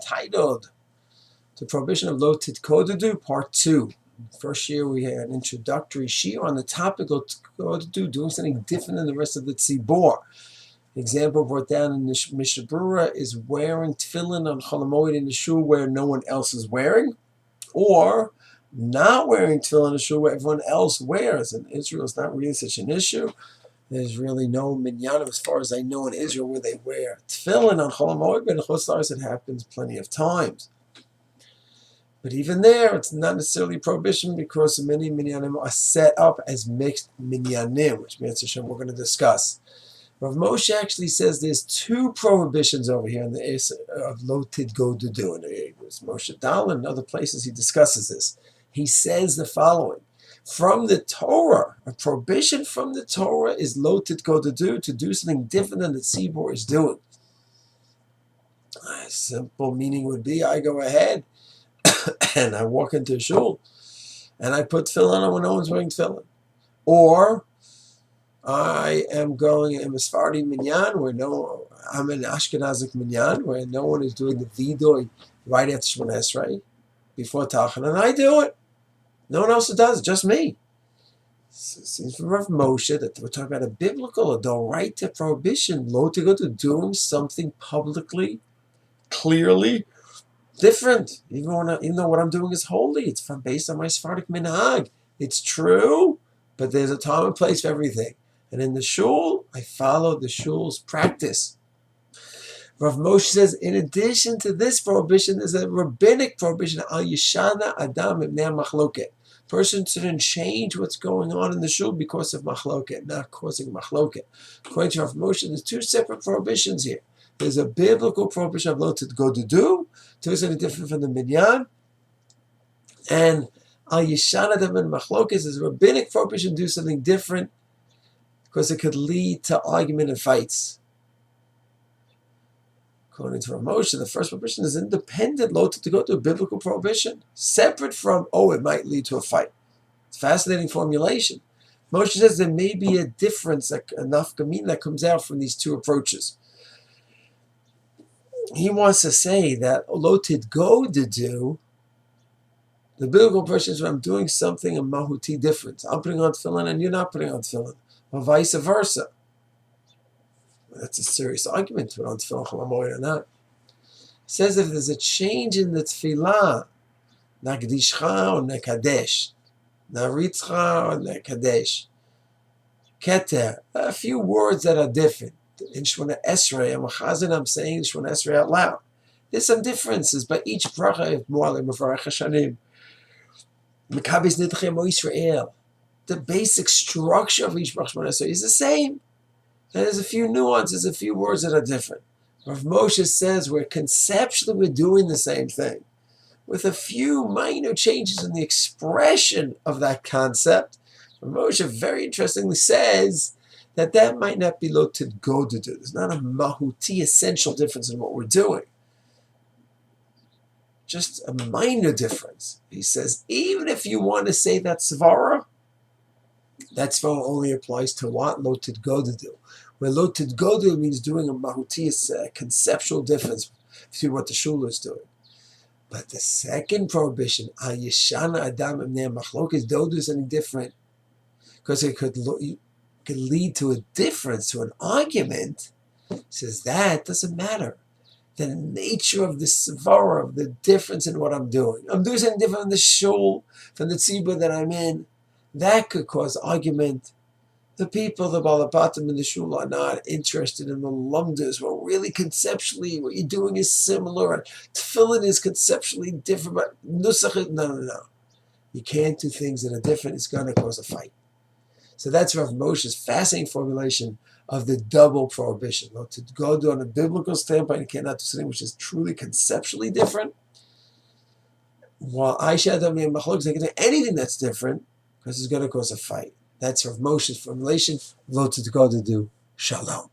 Titled The Prohibition of Lo Titkodedu, Part 2. First year we had an introductory shiur on the topic of Titkodedu, doing something different than the rest of the tzibor. An example brought down in the Mishnah Berurah is wearing tefillin on Chol Hamoed in the shul where no one else is wearing, or not wearing tefillin in the shul where everyone else wears. In Israel, it's not really such an issue. There's really no Minyan, as far as I know, in Israel where they wear tefillin on Chol Hamoed, but in Chutz La'aretz it happens plenty of times. But even there, it's not necessarily prohibition because many minyanim are set up as mixed minyanim, which Hashem we're going to discuss. Rav Moshe actually says there's two prohibitions over here in the Asa of Lo Tidgodedu. And there's Moshe Dal and other places he discusses this. He says the following: from the Torah, a prohibition from the Torah is Lo Tidgodedu, to do something different than the tzibor is doing. A simple meaning would be, I go ahead and I walk into a shul and I put tefillin on when no one's wearing tefillin. Or I am going in a Sephardi Minyan I'm in Ashkenazic Minyan where no one is doing the Vidoy right after Shemona Esrei, before Tachan, and I do it. No one else does, just me. So it seems from Rav Moshe that we're talking about a biblical, the right to prohibition, Lo Tidgodedu, doing something publicly, clearly different, even though what I'm doing is holy. It's based on my Sephardic minhag. It's true, but there's a time and place for everything. And in the shul, I follow the shul's practice. Rav Moshe says, in addition to this prohibition, there's a rabbinic prohibition, al yishana adam ibnei machloket. Person shouldn't change what's going on in the shul because of machloket, not causing machloket. According to Rav Moshe, there's two separate prohibitions here. There's a biblical prohibition of Lo Tidgodedu, to something different from the Minyan, and al yishana adam and machloket is a rabbinic prohibition to do something different because it could lead to argument and fights. According to Rav Moshe, the first prohibition is independent, Lo Tidgodedu, a biblical prohibition, separate from, it might lead to a fight. It's a fascinating formulation. Moshe says there may be a difference, a nafkamina that comes out from these two approaches. He wants to say that Lo Tidgodedu, the biblical prohibition is when I'm doing something a mahuti different. I'm putting on tefillin and you're not putting on tefillin, or vice versa. That's a serious argument to put on tefillin Chol Hamoed or not. He says if there's a change in the tefillah, Nagdishcha or Nekadesh, Naritzcha or Nekadesh, Keter, a few words that are different. In Shemona Esrei, I'm saying Shemona Esrei out loud. There's some differences, but each bracha is more like Mevarach Hashanim. Mekabes Nidchem O Yisrael. The basic structure of each bracha Shemona Esrei is the same. And there's a few nuances, a few words that are different. Rav Moshe says conceptually we're doing the same thing, with a few minor changes in the expression of that concept. Rav Moshe very interestingly says that might not be Lo Tidgodedu. There's not a mahuti essential difference in what we're doing. Just a minor difference. He says, even if you want to say that svara only applies to what? Lo Tidgodedu. Where Lo Tidgodedu means doing a mahuti, conceptual difference between what the shul is doing. But the second prohibition, al yishana adam ibnei machloket, don't do something different, because it could lead to a difference, to an argument. Says that doesn't matter. The nature of the svara, of the difference in what I'm doing. I'm doing something different in the shul, from the tzibur that I'm in. That could cause argument. The people, the balabatim in the shul, are not interested in the lumdas. Well, really conceptually, what you're doing is similar. And tefillin is conceptually different, but nusach, no. You can't do things that are different. It's going to cause a fight. So that's Rav Moshe's fascinating formulation of the double prohibition. Lo Tidgodedu on a biblical standpoint, you cannot do something which is truly conceptually different. While Aisha Adam and Machlok, they can do anything that's different because it's going to cause a fight. That's Rav Moshe's formulation. Lo Tidgodedu. Shalom.